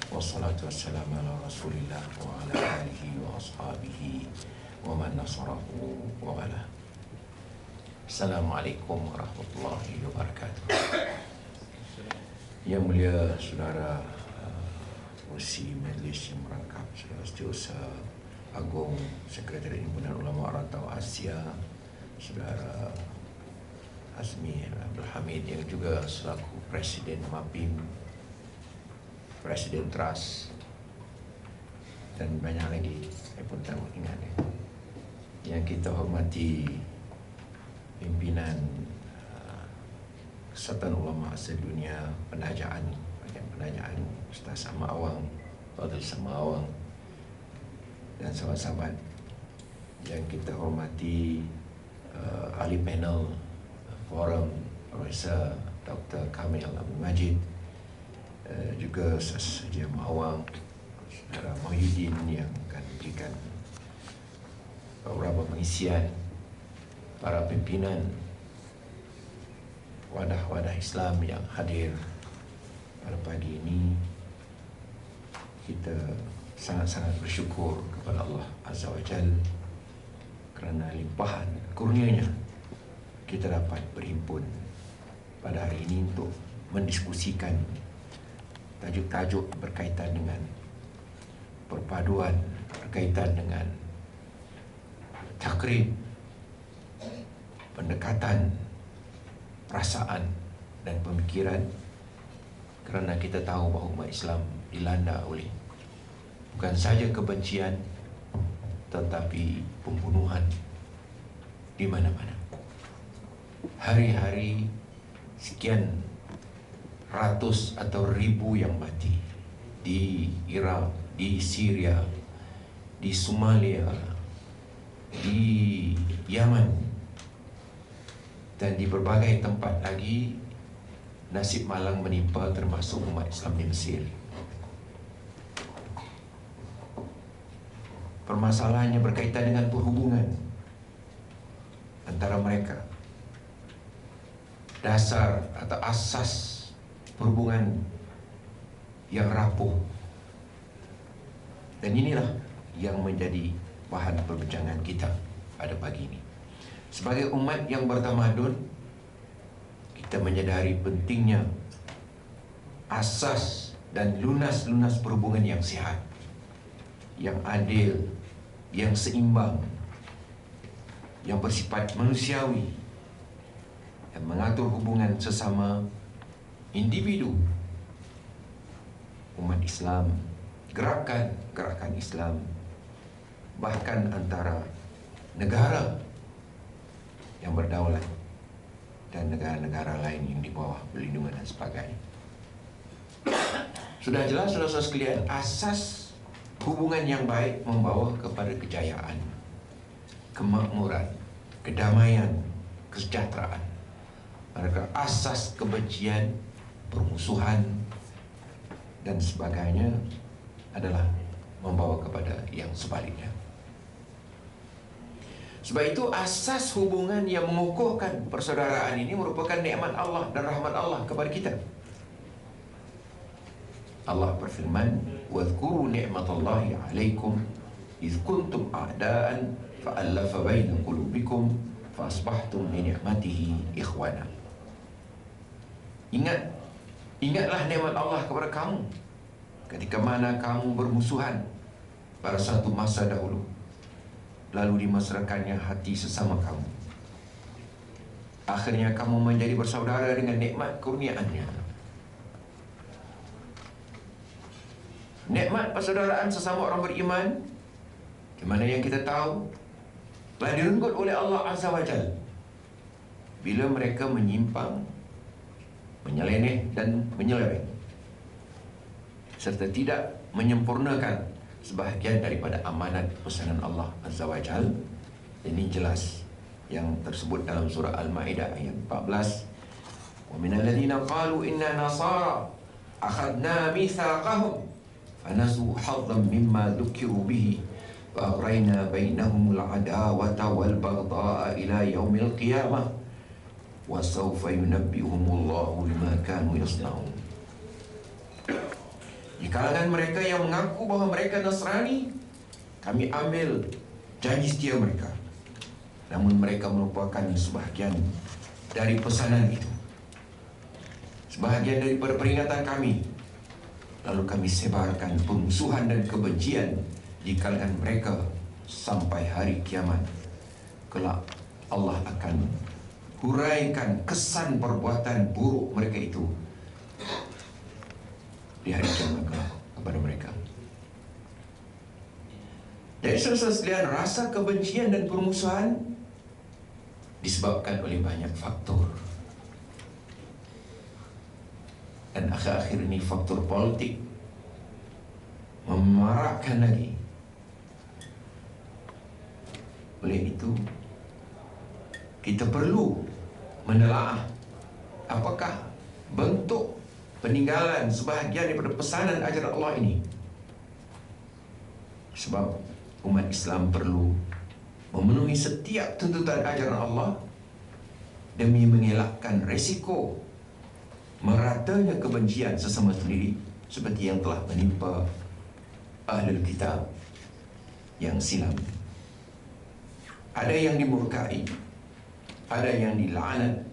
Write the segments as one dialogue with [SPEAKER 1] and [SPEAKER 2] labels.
[SPEAKER 1] Wassalatu wassalamu ala rasulillah wa ala alihi wa ashabihi wa man nasarahu wa wala. Assalamualaikum warahmatullahi wabarakatuh. Yang mulia saudara Kursi Majlis yang merangkap, Saudara Setiausaha Agung Sekretariat Himpunan Ulama Rantau Asia, Saudara Azmi Abdul Hamid yang juga selaku Presiden MAPIM, Presiden Trust, dan banyak lagi saya pun tak ingat yang kita hormati pimpinan Kesatuan Ulama Sedunia Penajaan, bagian Penajaan, Ustaz Sama Awang, Fadil Sama Awang, dan sahabat-sahabat yang kita hormati, ahli panel forum Profesor Dr. Kamil Abdul Majid, juga Ustaz Haji Awang, Saudara Muhyiddin yang akan memberikan beberapa pengisian, para pimpinan wadah-wadah Islam yang hadir pada pagi ini. Kita sangat-sangat bersyukur kepada Allah Azza wa Jalla kerana limpahan kurnianya kita dapat berhimpun pada hari ini untuk mendiskusikan tajuk-tajuk berkaitan dengan perpaduan, berkaitan dengan takrib, pendekatan, perasaan dan pemikiran, kerana kita tahu bahawa umat Islam dilanda oleh bukan saja kebencian tetapi pembunuhan di mana-mana. Hari-hari sekian ratus atau ribu yang mati di Iraq, di Syria, di Somalia, di Yaman, dan di berbagai tempat lagi. Nasib malang menimpa termasuk umat Islam di Mesir. Permasalahannya berkaitan dengan perhubungan antara mereka. Dasar atau asas perhubungan yang rapuh. Dan inilah yang menjadi bahan perbincangan kita pada pagi ini. Sebagai umat yang bertamadun, kita menyadari pentingnya asas dan lunas-lunas perhubungan yang sihat, yang adil, yang seimbang, yang bersifat manusiawi, dan mengatur hubungan sesama individu, umat Islam, gerakan Islam, bahkan antara negara yang berdaulat dan negara-negara lain yang di bawah perlindungan dan sebagainya. Sudah jelas, saudara-saudara sekalian, asas hubungan yang baik membawa kepada kejayaan, kemakmuran, kedamaian, kesejahteraan. Mereka asas kebencian, permusuhan, dan sebagainya adalah membawa kepada yang sebaliknya. Sebab itu asas hubungan yang mengukuhkan persaudaraan ini merupakan nikmat Allah dan rahmat Allah kepada kita. Allah berfirman, "Wadhkuru ni'matallahi 'alaikum idh kuntum a'daan fa'alafa baina qulubikum fa'asbahtum bi ni'matihi ikhwana." Ingatlah nikmat Allah kepada kamu ketika mana kamu bermusuhan pada satu masa dahulu, lalu dimasrakannya hati sesama kamu. Akhirnya kamu menjadi bersaudara dengan nikmat kurniaannya. Nikmat persaudaraan sesama orang beriman, di mana yang kita tahu telah direnggut oleh Allah Azza wa Jalla bila mereka menyimpang, menyeleneh dan menyeleweng, serta tidak menyempurnakan sebahagian daripada amanat pesanan Allah Azza wa Jalla. Ini jelas yang tersebut dalam surah Al-Ma'idah ayat 14. Wa minal ladzina qalu inna nasara akhadna mitsaqahum fanasu hadzan mimma dzukiru bihi fa aghrayna bainahumul adawata wal baghdha'a ila yaumil qiyamah wa sawfa yunabbi'uhumullahu bima kanu yasna'un. kalangan mereka yang mengaku bahawa mereka Nasrani, kami ambil janji setia mereka. Namun mereka melupakan sebahagian dari pesanan itu, sebahagian daripada peringatan kami. Lalu kami sebarkan permusuhan dan kebencian di kalangan mereka sampai hari kiamat. Kelak Allah akan huraikan kesan perbuatan buruk mereka itu di hari kiamat kepada mereka. Jadi saudara sekalian, rasa kebencian dan permusuhan disebabkan oleh banyak faktor. Dan akhir-akhir ini faktor politik memarakkan lagi. Oleh itu, kita perlu menelaah apakah bentuk peninggalan sebahagian daripada pesanan ajaran Allah ini. Sebab umat Islam perlu memenuhi setiap tuntutan ajaran Allah demi mengelakkan resiko meratanya kebencian sesama sendiri, seperti yang telah menimpa Ahlul Kitab yang silam. Ada yang dimurkai, ada yang dilaknat,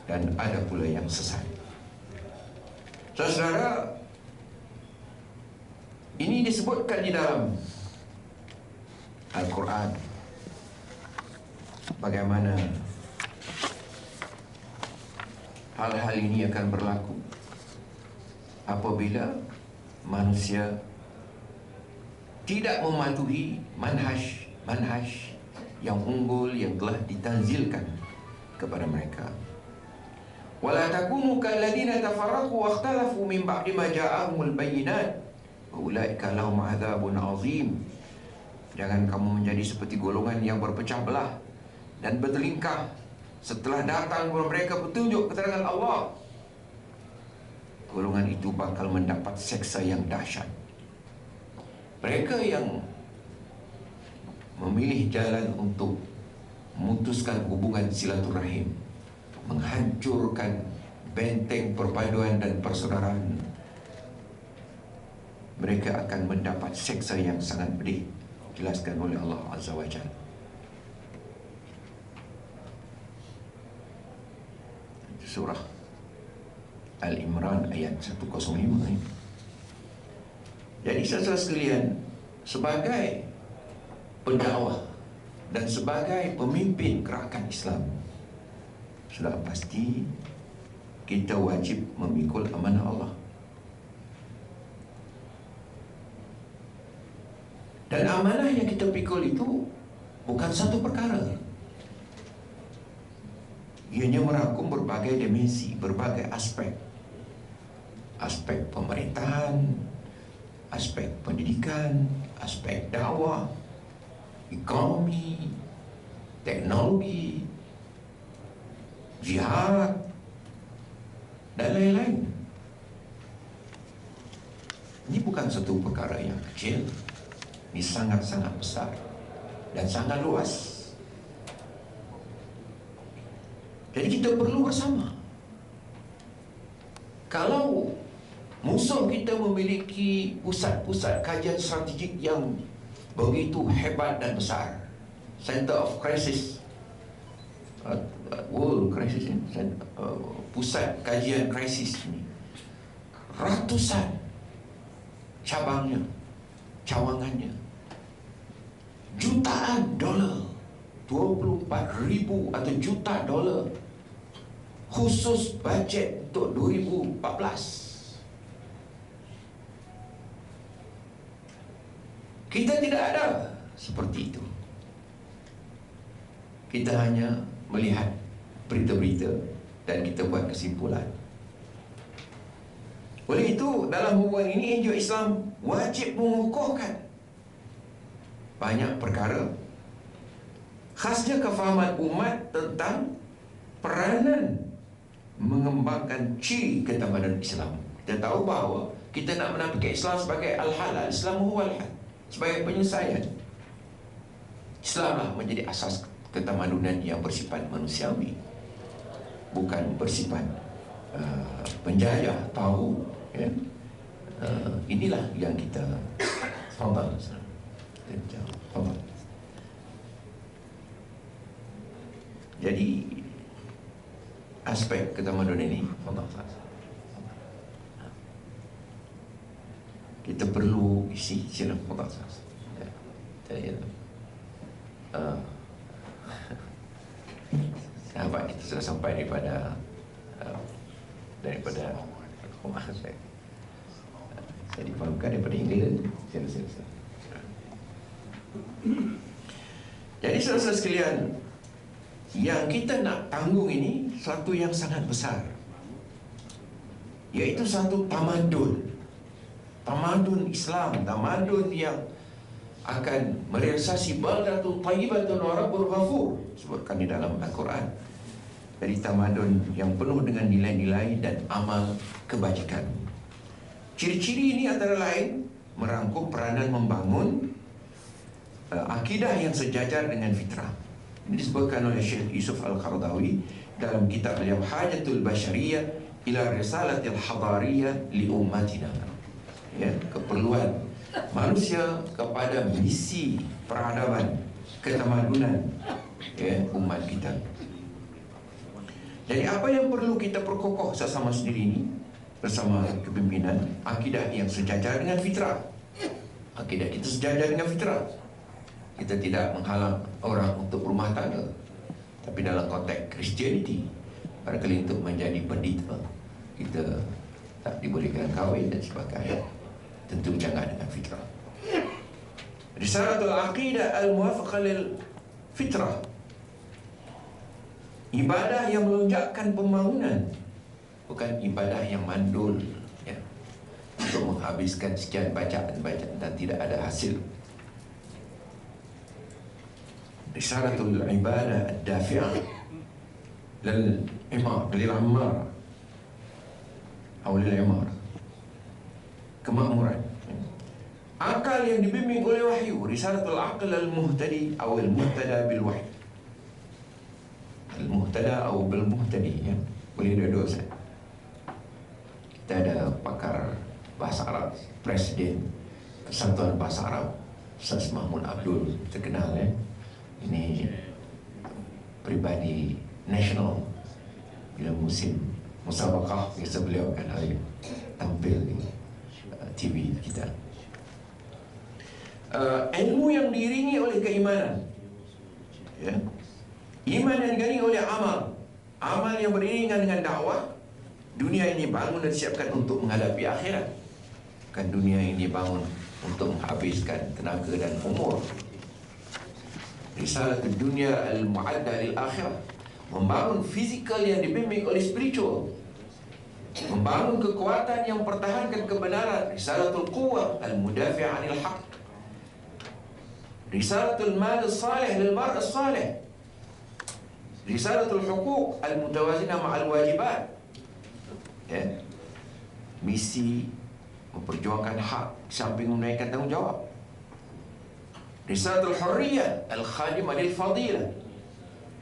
[SPEAKER 1] dan ada pula yang sesat. Saudara, ini disebutkan di dalam Al-Quran bagaimana hal-hal ini akan berlaku apabila manusia tidak mematuhi manhaj yang unggul yang telah ditanzilkan kepada mereka. Wala takunu kalladzina tafarraqu wa ikhtalafu min ba'di ma ja'ahumul bayyinat wa ulaika lahum 'adzabun 'azim. Jangan kamu menjadi seperti golongan yang berpecah belah dan bertelingkah setelah datang kepada mereka petunjuk keterangan Allah. Golongan itu bakal mendapat seksa yang dahsyat. Mereka yang memilih jalan untuk memutuskan hubungan silaturahim, menghancurkan benteng perpaduan dan persaudaraan, mereka akan mendapat seksa yang sangat pedih, dijelaskan oleh Allah Azza wa Jalla. Surah Al-Imran ayat 105 ini. Jadi saudara sekalian, sebagai pendakwah dan sebagai pemimpin gerakan Islam, sudah pasti kita wajib memikul amanah Allah. Dan amanah yang kita pikul itu bukan satu perkara. Ianya merangkum berbagai dimensi, berbagai aspek. Aspek pemerintahan, aspek pendidikan, aspek dakwah, ekonomi, teknologi, jihad, dan lain-lain. Ini bukan satu perkara yang kecil. Ini sangat-sangat besar dan sangat luas. Jadi kita perlu bersama. Kalau musuh kita memiliki pusat-pusat kajian strategik yang begitu hebat dan besar, Center of Crisis, World Crisis, pusat kajian krisis ini, ratusan cabangnya, cawangannya, jutaan dolar, 24,000 atau juta dolar khusus bajet untuk 2014. Kita tidak ada seperti itu. Kita hanya melihat berita-berita dan kita buat kesimpulan. Oleh itu, dalam hubungan ini NGO Islam wajib mengukuhkan banyak perkara, khasnya kefahaman umat tentang peranan mengembangkan ciri ketamadunan Islam. Kita tahu bahawa kita nak menampilkan Islam sebagai al-halal, Islam huwal hal, sebagai penyelesaian. Islamlah menjadi asas ketamadunan yang bersifat manusiawi, bukan bersifat penjajah, tahu, ya, Inilah yang kita faham. Jadi aspek ketamadunan ini kita perlu isi silam sahabat kita sudah sampai daripada saya difahamkan daripada England. Sila. Jadi saudara sekalian, yang kita nak tanggung ini satu yang sangat besar, iaitu satu tamadun Islam, tamadun yang akan merealisasi baldatun thayyibatun wa rabbun ghafur, sebutkan di dalam Al-Quran. Dari tamadun yang penuh dengan nilai-nilai dan amal kebajikan. Ciri-ciri ini antara lain merangkum peranan membangun akidah yang sejajar dengan fitrah. Ini disebutkan oleh Syekh Yusuf Al-Qaradawi dalam kitab beliau Hajatul Bashariyah ila Risalatil Hadariyah li ummatina. Ya, keperluan manusia kepada misi peradaban, ketamadunan, ya, umat kita. Jadi apa yang perlu kita perkokoh sesama sendiri ini bersama kepimpinan, akidah yang sejajar dengan fitrah. Akidah kita sejajar dengan fitrah. Kita tidak menghalang orang untuk berumah tangga, tapi dalam konteks Kristianiti, barangkali untuk menjadi pendeta kita tak dibolehkan kahwin dan sebagainya. Tentu jangan dengan fitrah. Risalatul Aqidah al-Muwafaqah lil Fitrah, ibadah yang melonjakkan pembangunan, bukan ibadah yang mandul, ya, untuk menghabiskan sekian bacaan dan tidak ada hasil. Risalatul Ibadah ad-Dafi'ah lil Ammar atau lil Ammar, kemakmuran. Akal yang dibimbing oleh wahyu, Risalatul Aql al-Muhtadi atau al-Muhtada bil wahyu. Al-Muhtada atau bil-Muhtadi, ya. Boleh dua-dua saja. Kita ada pakar bahasa Arab, Presiden Persatuan Bahasa Arab, Ustaz Mahmud Abdul, terkenal, ya. Ini pribadi nasional. Bila musim musabaqah, biasa beliau akan hari tampil di TV kita. Ilmu yang diiringi oleh keimanan, ya. Iman yang diiringi oleh amal, amal yang beriringan dengan dakwah. Dunia ini bangun dan siapkan untuk menghadapi akhirat, bukan dunia ini bangun untuk menghabiskan tenaga dan umur. Risalah dunia al-mu'adda lil akhirah, membangun fizikal yang dibimbing oleh spiritual, membangun kekuatan yang mempertahankan kebenaran. Risalatul quwwah al-mudafi' 'anil haqq, Risalatul mal salih lil mar' salih, Risalatul huquq al-mutawazinah ma'al wajibat, ya. Misi memperjuangkan hak samping menunaikan tanggungjawab. Risalatul hurriyah al-khadimah lil fadilah,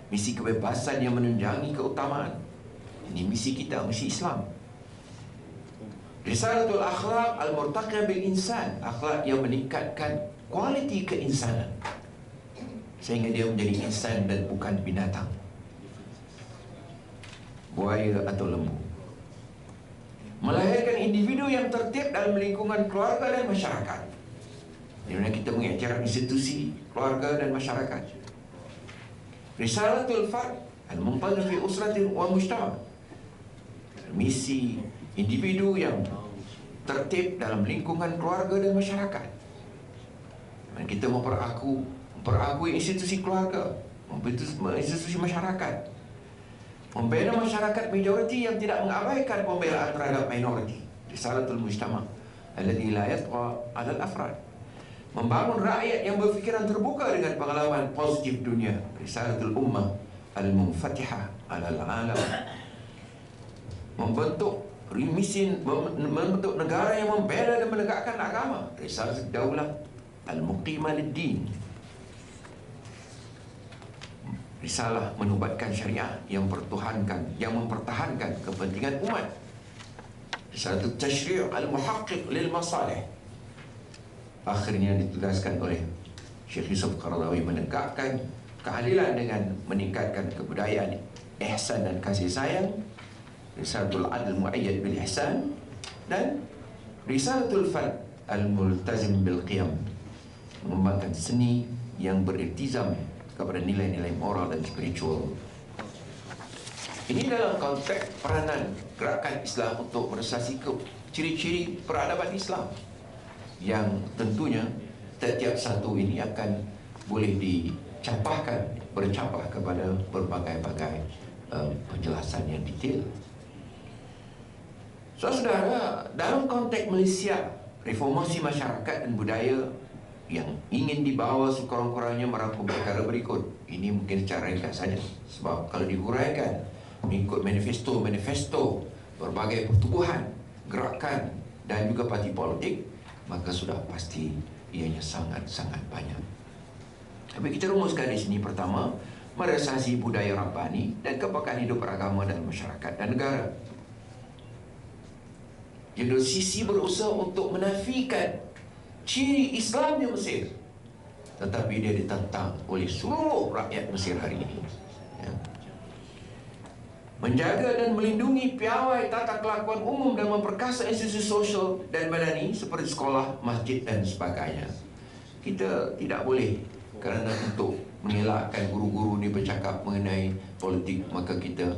[SPEAKER 1] misi kebebasan yang menunjangi keutamaan. Ini misi kita, misi Islam. Risalatul akhlaq al-murtaqiyah bil insan, akhlak yang meningkatkan kualiti keinsanan sehingga dia menjadi insan dan bukan binatang, buaya atau lembu. Melahirkan individu yang tertib dalam lingkungan keluarga dan masyarakat, di mana kita mengiktiraf institusi keluarga dan masyarakat. Risalatul fard al-muntazam fi usratin wa mujtama, misi individu yang tertib dalam lingkungan keluarga dan masyarakat. Dan kita memperakui institusi keluarga, institusi masyarakat, membela masyarakat majoriti yang tidak mengabaikan pembelaan terhadap minoriti. Risalatul mujtama alladhi la yatgha 'ala al-afrad, membangun rakyat yang berfikiran terbuka dengan pengalaman positif dunia. Risalatul ummah al-munfatihah 'ala al-alam, membentuk negara yang membela dan menegakkan agama. Risalatul daulah al-muqimah lid-din, risalah menubatkan syariah yang mempertahankan kepentingan umat. Satu tashri' al-muhaqqiq lil masalih. Akhirnya ditugaskan oleh Syekh Yusuf Qaradawi menegakkan keadilan dengan meningkatkan kebudayaan ihsan dan kasih sayang, Risalatul Adl Mu'ayyad bil Ihsan, dan Risalatul Fard al-Multazim bil Qiyam, mengembangkan seni yang beriltizam kepada nilai-nilai moral dan spiritual. Ini dalam konteks peranan gerakan Islam untuk merealisasi ciri-ciri peradaban Islam, yang tentunya setiap satu ini akan boleh dicapahkan, bercapah kepada berbagai-bagai penjelasan yang detail. Saudara, dalam konteks Malaysia, reformasi masyarakat dan budaya yang ingin dibawa sekurang-kurangnya merangkum perkara berikut. Ini mungkin secara ringkas saja, sebab kalau dihuraikan mengikut manifesto berbagai pertubuhan, gerakan dan juga parti politik, maka sudah pasti ianya sangat-sangat banyak. Tapi kita rumuskan di sini. Pertama, merealisasi budaya rabbani dan kepekaan hidup beragama dalam masyarakat dan negara. Jadi sisi berusaha untuk menafikan ciri Islamnya Mesir, tetapi dia ditentang oleh seluruh rakyat Mesir hari ini. Ya. Menjaga dan melindungi piawai tata kelakuan umum dan memperkasa institusi sosial dan madani seperti sekolah, masjid dan sebagainya. Kita tidak boleh kerana untuk mengelakkan guru-guru ni bercakap mengenai politik, maka kita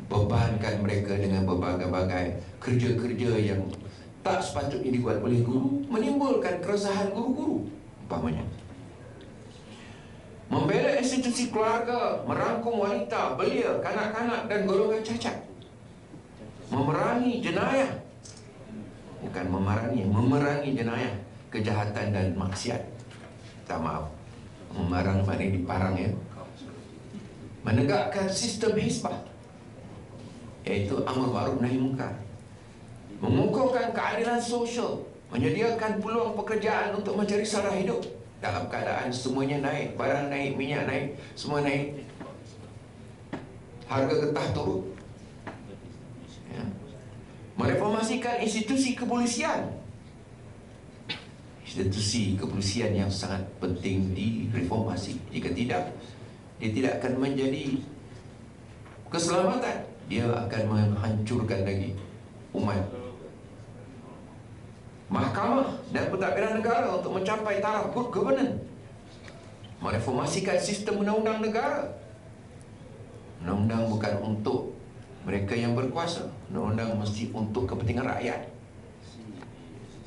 [SPEAKER 1] bebankan mereka dengan berbagai-bagai kerja-kerja yang tak sepatutnya dibuat oleh guru, menimbulkan keresahan guru-guru umpamanya. Membela institusi keluarga, merangkum wanita, belia, kanak-kanak dan golongan cacat. Memerangi jenayah, bukan memerangi jenayah, kejahatan dan maksiat. Tak maaf, memarang maknanya diparang, ya. Menegakkan sistem hisbah, iaitu amar ma'ruf nahi munkar. Mengukuhkan keadilan sosial, menyediakan peluang pekerjaan untuk mencari sara hidup dalam keadaan semuanya naik, barang naik, minyak naik, semua naik, harga getah turun. Ya. Mereformasikan institusi kepolisian, institusi kepolisian yang sangat penting direformasi. Jika tidak, dia tidak akan menjadi keselamatan, dia akan menghancurkan lagi umat. Mahkamah dan pentadbiran negara untuk mencapai taraf good governance. Mereformasikan sistem undang-undang negara. Undang-undang bukan untuk mereka yang berkuasa, undang-undang mesti untuk kepentingan rakyat.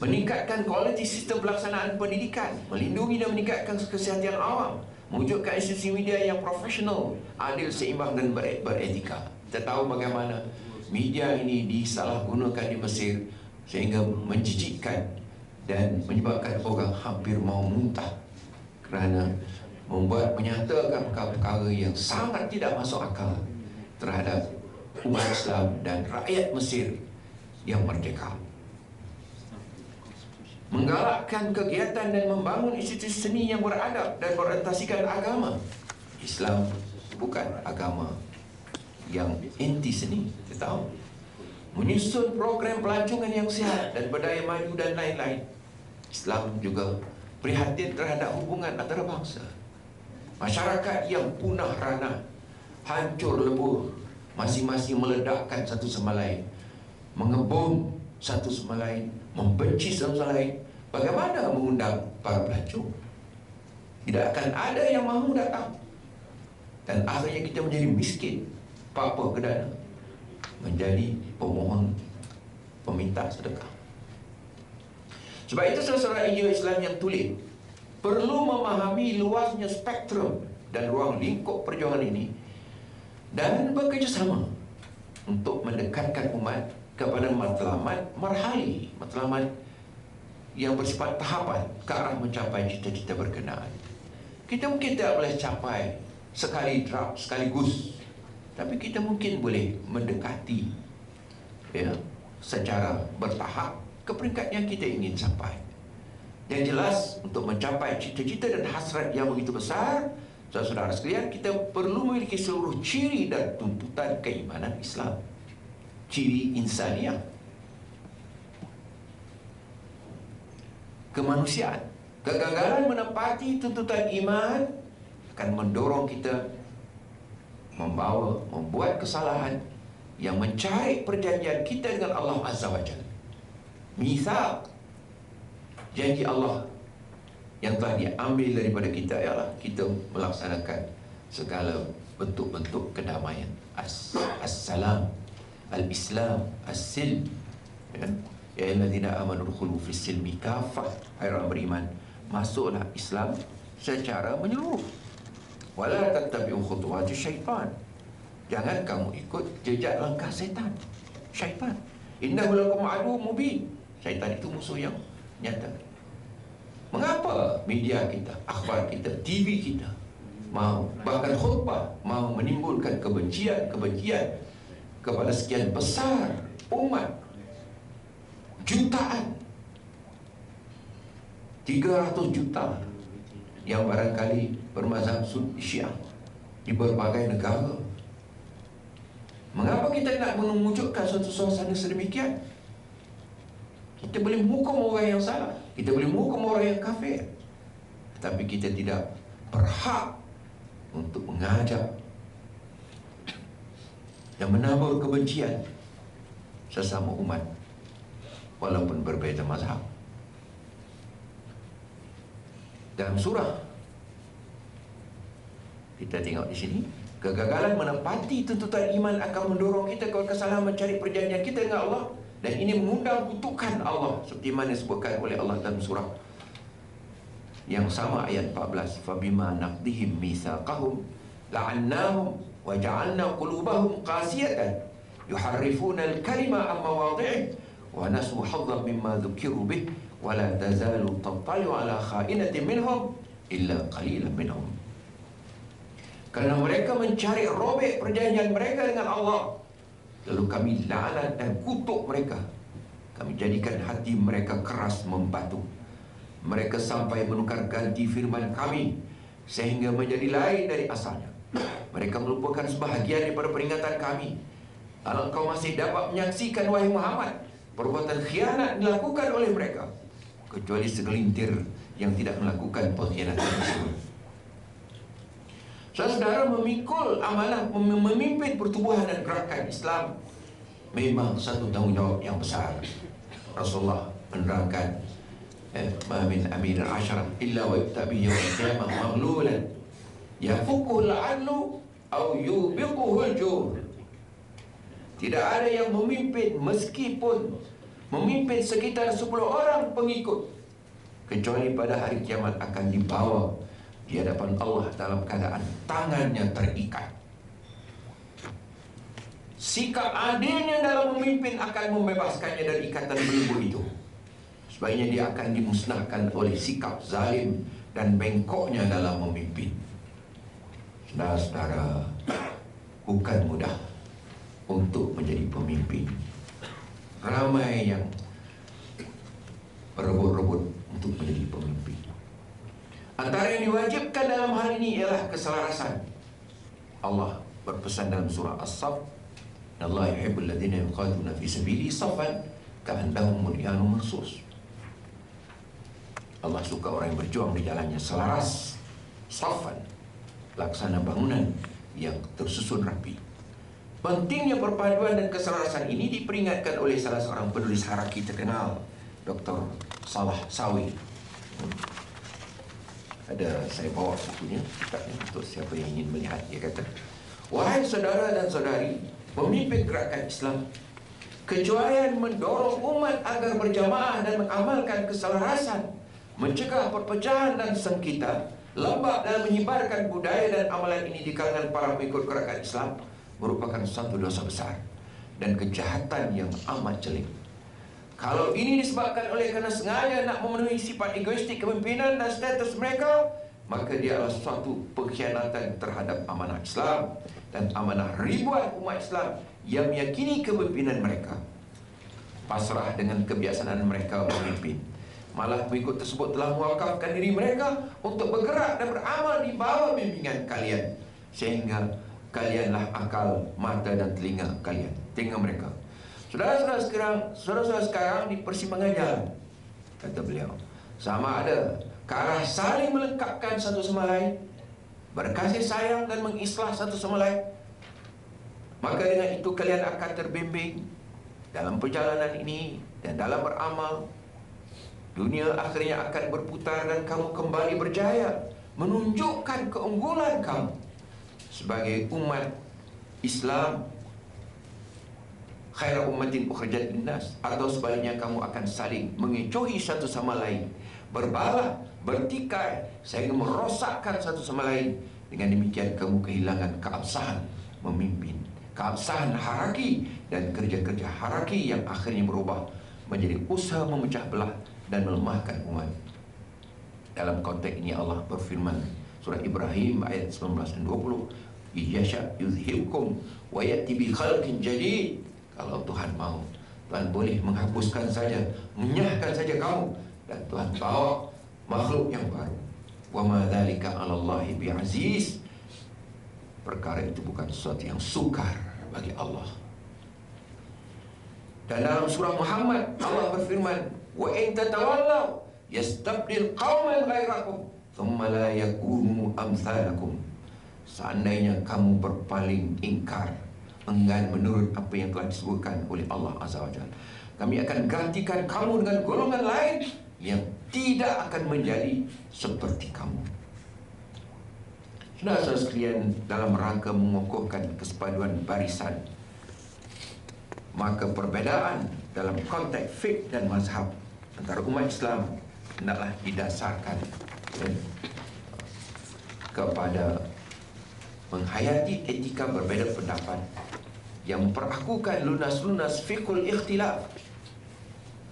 [SPEAKER 1] Meningkatkan kualiti sistem pelaksanaan pendidikan, melindungi dan meningkatkan kesihatan awam, mewujudkan institusi media yang profesional, adil, seimbang dan beretika. Kita tahu bagaimana media ini disalahgunakan di Mesir sehingga menjijikkan dan menyebabkan orang hampir mau muntah kerana menyatakan perkara-perkara yang sangat tidak masuk akal terhadap umat Islam dan rakyat Mesir yang merdeka. Menggalakkan kegiatan dan membangun institusi seni yang beradab dan berorientasikan agama. Islam bukan agama yang anti seni, kita tahu. Menyusun program pelancongan yang sihat dan berdaya maju dan lain-lain. Islam juga prihatin terhadap hubungan antara bangsa. Masyarakat yang punah rana, hancur lebur, masing-masing meledakkan satu sama lain, mengebom satu sama lain, membenci satu sama lain. Bagaimana mengundang para pelancong? Tidak akan ada yang mahu datang. Dan akhirnya kita menjadi miskin, apa kedana, menjadi pemohon, peminta sedekah. Sebab itu saudara Islam yang tulen perlu memahami luasnya spektrum dan ruang lingkup perjuangan ini dan bekerjasama untuk mendekatkan umat kepada matlamat marhali, matlamat yang bersifat tahapan ke arah mencapai cita-cita berkenaan. Kita mungkin tidak boleh capai sekaligus, tapi kita mungkin boleh mendekati, ya, secara bertahap ke peringkat yang kita ingin sampai. Yang jelas, untuk mencapai cita-cita dan hasrat yang begitu besar, saudara sekalian, kita perlu memiliki seluruh ciri dan tuntutan keimanan Islam, ciri insaniah. kemanusiaan. Kegagalan menepati tuntutan iman akan mendorong kita membuat kesalahan yang mencari perjanjian kita dengan Allah Azza wa Jalla. Mitsaq, janji Allah yang telah diambil daripada kita ialah kita melaksanakan segala bentuk-bentuk kedamaian. As-salam, al-islam, as-silm. Ya ayyuhallazina amanu dukhulu fis-silmi kaffah. Hai orang beriman, masuklah Islam secara menyeluruh. Wala tattabi'u khutuwati syaitan. Jangan kamu ikut jejak langkah syaitan. Innahu lakum aduwwun mubin. Syaitan itu musuh yang nyata. Mengapa media kita, akhbar kita, TV kita mau, bahkan khutbah, mau menimbulkan kebencian kepada sekian besar umat, jutaan, 300 juta yang barangkali bermazhab Syiah di berbagai negara. Mengapa kita nak mewujudkan suatu suasana sedemikian? Kita boleh menghukum orang yang salah, kita boleh menghukum orang yang kafir, tetapi kita tidak berhak untuk mengajak dan menambah kebencian sesama umat walaupun berbeza mazhab. Dalam surah kita tengok di sini, kegagalan menepati tuntutan iman akan mendorong kita ke kesalahan mencari perjanjian kita dengan Allah, dan ini mengundang kutukan Allah seperti mana disebutkan oleh Allah dalam surah yang sama ayat 14, fabima naqdihim mitsaqahum la'annahum wa ja'alna qulubahum qasiyatan yuharrifuna al-kalima an mawadhi'i wa nasu haddan mimma dhukiru bih wa la tazalu tattali'u ala kha'inatin minhum illa qalilan minhum. Kerana mereka mencari robek perjanjian mereka dengan Allah, lalu kami laknat dan kutuk mereka. Kami jadikan hati mereka keras membatu. Mereka sampai menukar ganti firman kami sehingga menjadi lain dari asalnya. Mereka melupakan sebahagian daripada peringatan kami. Kalau engkau masih dapat menyaksikan, wahai Muhammad, perbuatan khianat dilakukan oleh mereka, kecuali segelintir yang tidak melakukan pengkhianatan tersebut. Saudara, memikul amanah memimpin pertubuhan dan gerakan Islam memang satu tanggungjawab yang besar. Rasulullah menerangkan, ma min amirin asyarah illa wa yuktabi yawm al-qiyamah maghlulan yafukuhul adlu au yubiquhul jur. Tidak ada yang memimpin meskipun memimpin sekitar 10 orang pengikut, kecuali pada hari kiamat akan dibawa di hadapan Allah dalam keadaan tangannya terikat. Sikap adilnya dalam memimpin akan membebaskannya dari ikatan belenggu itu. Sebaiknya dia akan dimusnahkan oleh sikap zalim dan bengkoknya dalam memimpin. Saudara-saudara, bukan mudah untuk menjadi pemimpin. Ramai yang berebut-rebut untuk menjadi pemimpin. Antara yang diwajibkan dalam hal ini ialah keselarasan. Allah berpesan dalam surah As-Saff, Allah yuhibbul ladzina yuqatiluna fi sabilihi saffan ka'annahum bunyanun marsus. Allah suka orang yang berjuang di jalannya selaras, saffan, laksana bangunan yang tersusun rapi. Pentingnya perpaduan dan keselarasan ini diperingatkan oleh salah seorang penulis haraki terkenal, Dr. Salah Sawi. Ada, saya bawa bukunya untuk siapa yang ingin melihat. Dia kata, wahai saudara dan saudari pemimpin gerakan Islam, kecuali mendorong umat agar berjamaah dan mengamalkan keselarasan, mencegah perpecahan dan sengketa, lembab dan menyebarkan budaya dan amalan ini di kalangan para pengikut gerakan Islam, merupakan satu dosa besar dan kejahatan yang amat jelek. Kalau ini disebabkan oleh kerana sengaja nak memenuhi sifat egoistik kepimpinan dan status mereka, maka dia adalah suatu pengkhianatan terhadap amanah Islam dan amanah ribuan umat Islam yang meyakini kepimpinan mereka. Pasrah dengan kebiasaan mereka memimpin. Malah pengikut tersebut telah mewakafkan diri mereka untuk bergerak dan beramal di bawah bimbingan kalian, sehingga kalianlah akal, mata dan telinga kalian. Telinga mereka. Saudara-saudara sekarang di persimpangan jalan, kata beliau, sama ada ke arah saling melengkapkan satu sama lain, berkasih sayang dan mengislah satu sama lain, maka dengan itu kalian akan terbimbing dalam perjalanan ini dan dalam beramal. Dunia akhirnya akan berputar dan kamu kembali berjaya, menunjukkan keunggulan kamu sebagai umat Islam, khairu ummatin ukhrijat linnas, atau sebaliknya kamu akan saling mengecohi satu sama lain, berbalah, bertikai sehingga merosakkan satu sama lain. Dengan demikian kamu kehilangan keabsahan memimpin, keabsahan haraki, dan kerja-kerja haraki yang akhirnya berubah menjadi usaha memecah belah dan melemahkan umat. Dalam konteks ini Allah berfirman, surah Ibrahim ayat 19 dan 20, "Iyasha yuzhibkum wa ya'ti bi khalqin jadid." Kalau Tuhan mau, Tuhan boleh menghapuskan saja, menyahkan saja kamu, dan Tuhan bawa makhluk yang baru. Wa ma dzalika 'ala Allahi bi'aziz. Perkara itu bukan sesuatu yang sukar bagi Allah. Dan dalam surah Muhammad Allah berfirman, "Wa in tatawallaw yastabdil qauman ghairakum thumma la yakunu amsalakum." Seandainya kamu berpaling ingkar, enggan menurut apa yang telah disebutkan oleh Allah Azza wa Jalla, kami akan gantikan kamu dengan golongan lain yang tidak akan menjadi seperti kamu. Saudara sekalian, dalam rangka mengukuhkan kesepaduan barisan, maka perbezaan dalam konteks fiqh dan mazhab antara umat Islam hendaklah didasarkan kepada menghayati etika berbeza pendapat yang memperakukan lunas-lunas fiqhul ikhtilaf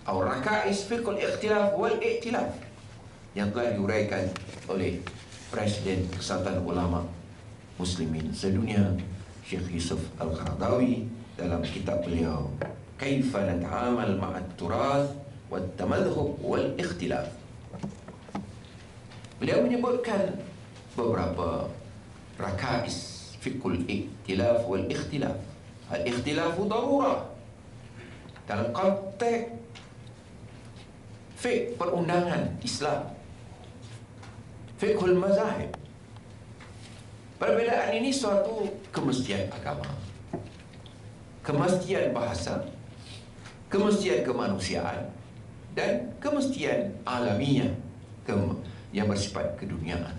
[SPEAKER 1] atau raka'is fiqhul ikhtilaf wal i'tilaf yang telah diuraikan oleh Presiden Kesatuan Ulama Muslimin Sedunia, Syekh Yusuf Al-Qaradawi, dalam kitab beliau Kaifa Nata'amal Ma'at Turath Wat Tamadhub Wal Ikhtilaf. Beliau menyebutkan beberapa raka'is fiqhul ikhtilaf wal ikhtilaf. Al-ikhtilafu darurah dalam konteks fiqh perundangan Islam, fiqhul mazahib. Perbezaan ini suatu kemestian agama, kemestian bahasa, kemestian kemanusiaan, dan kemestian alamiah yang bersifat keduniaan.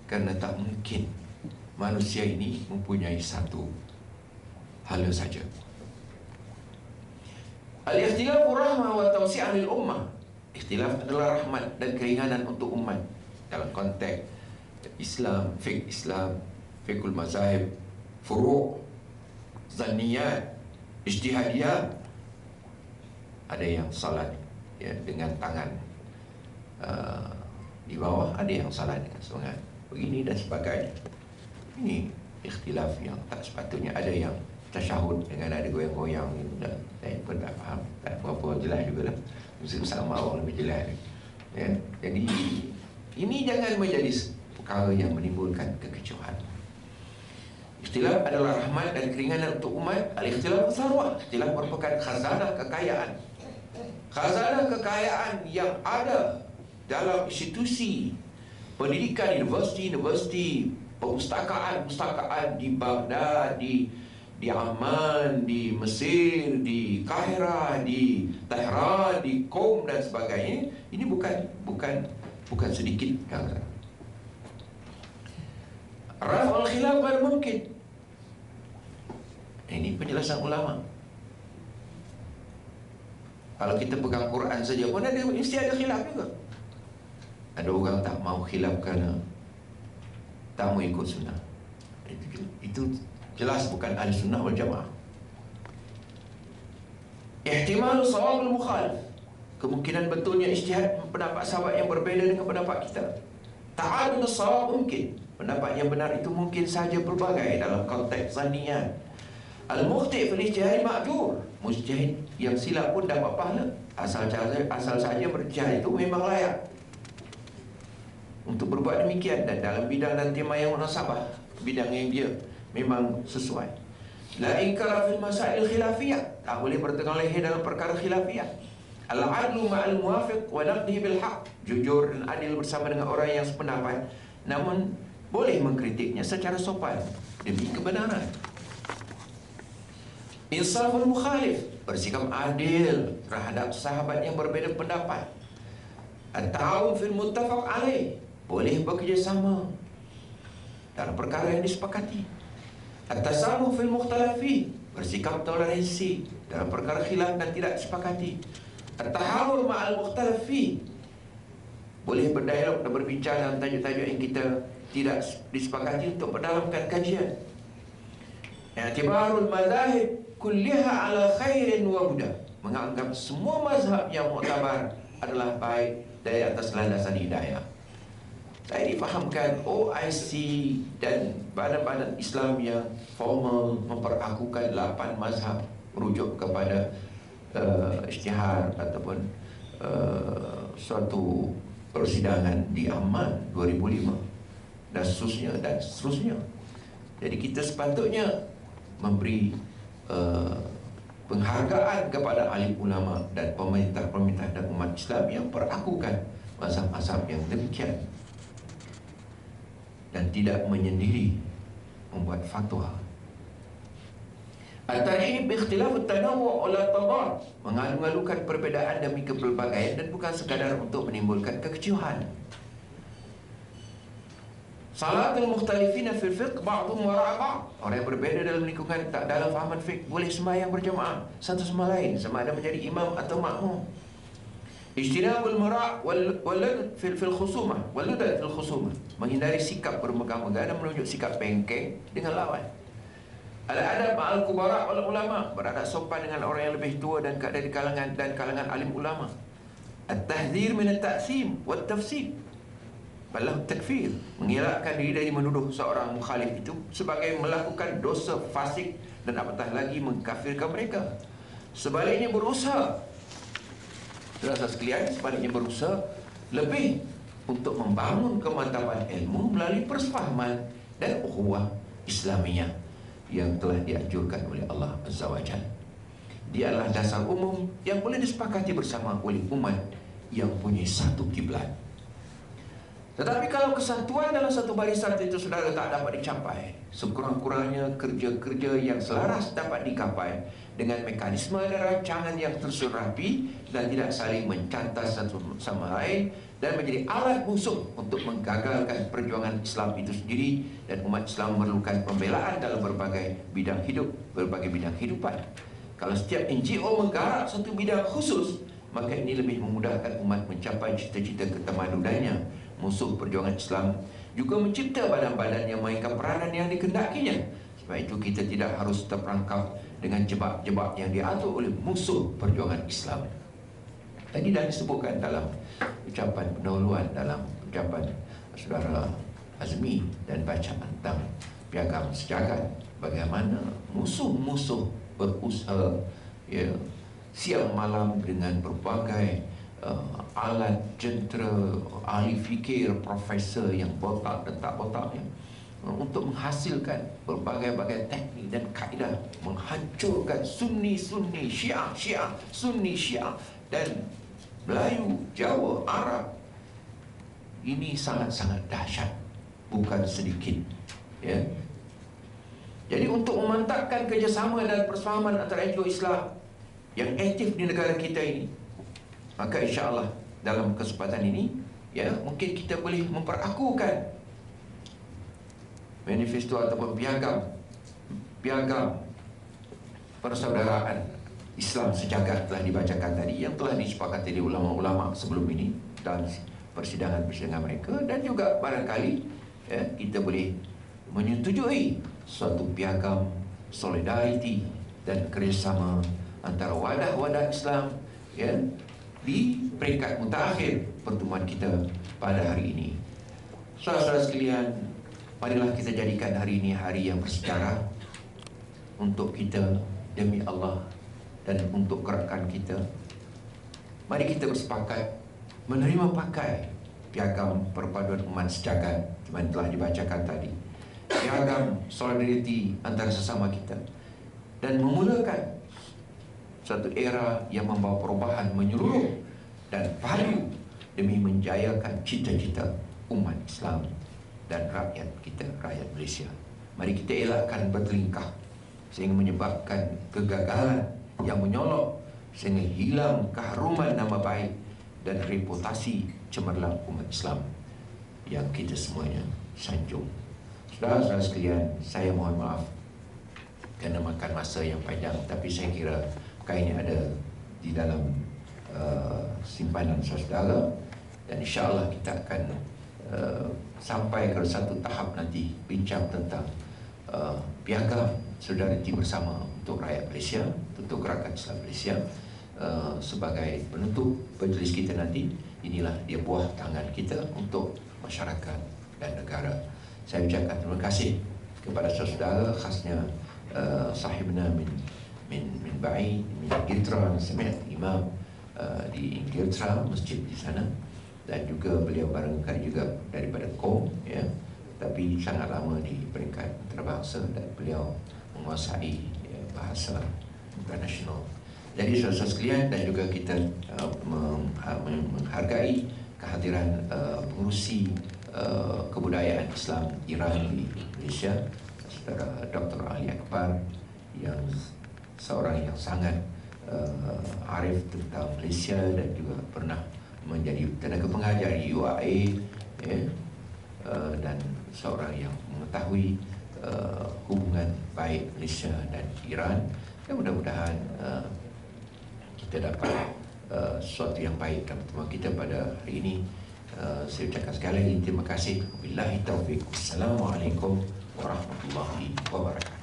[SPEAKER 1] Karena tak mungkin manusia ini mempunyai satu hala saja. Al-ikhtilaf rahmah wa tawsi'an lil ummah. Ikhtilaf adalah rahmat dan keringanan untuk umat. Dalam konteks Islam, fiqhul mazahib, furu', zanniyat, ijtihadiyat. Ada yang salat dengan tangan di bawah, ada yang salat dengan tangan begini dan sebagainya. Ini ikhtilaf yang tak sepatutnya. Ada yang tasyahud dengan ada goyang-goyang gitu. Saya pun tak faham, tak berapa jelas juga lah. Mesti sama orang lebih jelas. Jadi ini jangan menjadi perkara yang menimbulkan kekecewaan. Ikhtilaf adalah rahmat dan keringanan untuk umat. Al-ikhtilaf sarwah. Ikhtilaf merupakan khazanah kekayaan. Khazanah kekayaan yang ada dalam institusi pendidikan, universiti, perpustakaan di Baghdad, di Amman, di Mesir, di Kahirah, di Tehran, di Qom dan sebagainya. Ini bukan sedikit perkara. Raf'ul khilaf ghairu mungkin. Ini penjelasan ulama. Kalau kita pegang Quran saja pun mesti ada khilaf juga. Ada orang tak mau khilaf kerana tak mau ikut sunnah. Itu jelas bukan ahli sunnah wal jamaah. Ihtimalu sawabul mukhalif, kemungkinan betulnya ijtihad pendapat sahabat yang berbeza dengan pendapat kita. Ta'adud as-sawab mungkin, pendapat yang benar itu mungkin saja berbagai dalam konteks zanniyat. Al-mukhti' fil ijtihad ma'jur, mujtahid yang silap pun dapat pahala asal saja berijtihad itu memang layak untuk berbuat demikian, dan dalam bidang dan tema yang munasabah, bidang yang dia memang sesuai. La inkara fil masail khilafiyah, tak boleh bertengah leher dalam perkara khilafiyah. Al-adlu ma'al muwafiq wa naqdihi bil haq. Jujur dan adil bersama dengan orang yang sependapat, namun boleh mengkritiknya secara sopan demi kebenaran. Insaful mukhalif, bersikap adil terhadap sahabat yang berbeza pendapat. At-ta'awun fil muttafaq alaih, boleh bekerjasama dalam perkara yang disepakati. At-tasamuh fil mukhtalafi, bersikap toleransi dalam perkara khilaf dan tidak disepakati. At-tahawur ma'al mukhtalafi, boleh berdialog dan berbincang dalam tajuk-tajuk yang kita tidak disepakati untuk mendalamkan kajian. I'tibarul madahib kulliha ala khairin wa huda, menganggap semua mazhab yang muktabar adalah baik dari atas landasan hidayah. Saya difahamkan OIC dan badan-badan Islam yang formal memperakukan 8 mazhab merujuk kepada isytihar ataupun suatu persidangan di Amman 2005 dan seterusnya. Jadi kita sepatutnya memberi penghargaan kepada alim ulama dan pemerintah-pemerintah dan umat Islam yang perakukan mazhab-mazhab yang demikian dan tidak menyendiri membuat fatwa. At-tarhib bi ikhtilaf at-tanawwu' la tadad, mengalu-alukan perbezaan demi kepelbagaian dan bukan sekadar untuk menimbulkan kekeciuhan. Salatul mukhtalifina fil fiqh ba'dhum wara'a ba'd, orang yang berbeza dalam lingkungan tak dalam fahaman fiqh boleh sembahyang berjamaah satu sama lain, sama ada menjadi imam atau makmum. Ijtinabul mara' wal fil khusumah wal ludad fil khusumah, menghindari sikap bermegah-megah dan menunjuk sikap bengkeng dengan lawan. Al-adab ma'al kubara wal ulama, beradab sopan dengan orang yang lebih tua dan dari kalangan alim ulama. At-tahdhir min at-ta'sim wat tafsir, balah takfir, mengelakkan diri dari menuduh seorang mukhalif itu sebagai melakukan dosa fasik dan apatah lagi mengkafirkan mereka. Sebaliknya berusaha, saudara sekalian, sebaliknya berusaha lebih untuk membangun kemantapan ilmu melalui persefahaman dan ukhuwah Islamiyah yang telah dianjurkan oleh Allah Azza wa Jalla. Dia adalah dasar umum yang boleh disepakati bersama oleh umat yang punya satu kiblat. Tetapi kalau kesatuan dalam satu barisan itu saudara tak dapat dicapai, sekurang-kurangnya kerja-kerja yang selaras dapat dicapai dengan mekanisme dan rancangan yang tersusun rapi dan tidak saling mencantas satu sama lain dan menjadi alat musuh untuk menggagalkan perjuangan Islam itu sendiri, dan umat Islam memerlukan pembelaan dalam berbagai bidang hidup, berbagai bidang kehidupan. Kalau setiap NGO menggarap satu bidang khusus, maka ini lebih memudahkan umat mencapai cita-cita ketamadudannya. Musuh perjuangan Islam juga mencipta badan-badan yang mainkan peranan yang dikehendakinya. Sebab itu kita tidak harus terperangkap dengan jebak-jebak yang diatur oleh musuh perjuangan Islam. Tadi dah disebutkan dalam ucapan pendahuluan, dalam ucapan saudara Azmi dan bacaan tentang piagam sejagat, bagaimana musuh-musuh berusaha siang malam dengan berbagai alat jentera, ahli fikir, profesor yang botak dan tak botaknya untuk menghasilkan berbagai-bagai teknik dan kaedah menghancurkan Sunni, Syiah, Sunni, Syiah dan Melayu, Jawa, Arab. Ini sangat-sangat dahsyat, bukan sedikit, ya. Jadi untuk memantapkan kerjasama dan persefahaman antara NGO Islam yang aktif di negara kita ini, maka insya-Allah dalam kesempatan ini, ya, mungkin kita boleh memperakukan manifesto ataupun piagam persaudaraan Islam sejagat telah dibacakan tadi, yang telah disepakati oleh ulama-ulama sebelum ini dan persidangan-persidangan mereka, dan juga barangkali, ya, kita boleh menyetujui suatu piagam solidariti dan kerjasama antara wadah-wadah Islam, ya, di peringkat mutakhir pertemuan kita pada hari ini. Saudara-saudara sekalian, marilah kita jadikan hari ini hari yang bersejarah untuk kita demi Allah dan untuk gerakan kita. Mari kita bersepakat menerima pakai piagam perpaduan umat sejagat yang telah dibacakan tadi, piagam solidariti antara sesama kita, dan memulakan satu era yang membawa perubahan menyeluruh dan value demi menjayakan cita-cita umat Islam dan rakyat kita, rakyat Malaysia. Mari kita elakkan bertelingkah sehingga menyebabkan kegagalan yang menyolok, sehingga hilang keharuman nama baik dan reputasi cemerlang umat Islam yang kita semuanya sanjung. Saudara-saudara sekalian, saya mohon maaf kerana makan masa yang panjang, tapi saya kira perkara ini ada di dalam simpanan saudara, dan insya-Allah kita akan sampai ke satu tahap nanti bincang tentang piagam solidariti bersama untuk rakyat Malaysia, untuk gerakan Islam Malaysia sebagai penutup majlis kita nanti. Inilah dia buah tangan kita untuk masyarakat dan negara. Saya ucapkan terima kasih kepada saudara, khasnya sahibna min Ba'i, min Ingiltera, semi'at imam di Ingiltera, masjid di sana, dan juga beliau barangkali juga daripada KOM, ya, tapi sangat lama di peringkat antarabangsa dan beliau menguasai bahasa internasional. Jadi saudara sekalian, dan juga kita menghargai kehadiran pengurusi kebudayaan Islam Iran di Malaysia, saudara Dr. Ali Akbar, yang seorang yang sangat arif tentang Malaysia dan juga pernah menjadi tenaga pengajar di UAE, ya, dan seorang yang mengetahui hubungan baik Malaysia dan Iran. Dan mudah-mudahan kita dapat sesuatu yang baik dalam pertemuan kita pada hari ini. Saya ucapkan sekali lagi terima kasih. Wabillahi taufiq. Assalamualaikum warahmatullahi wabarakatuh.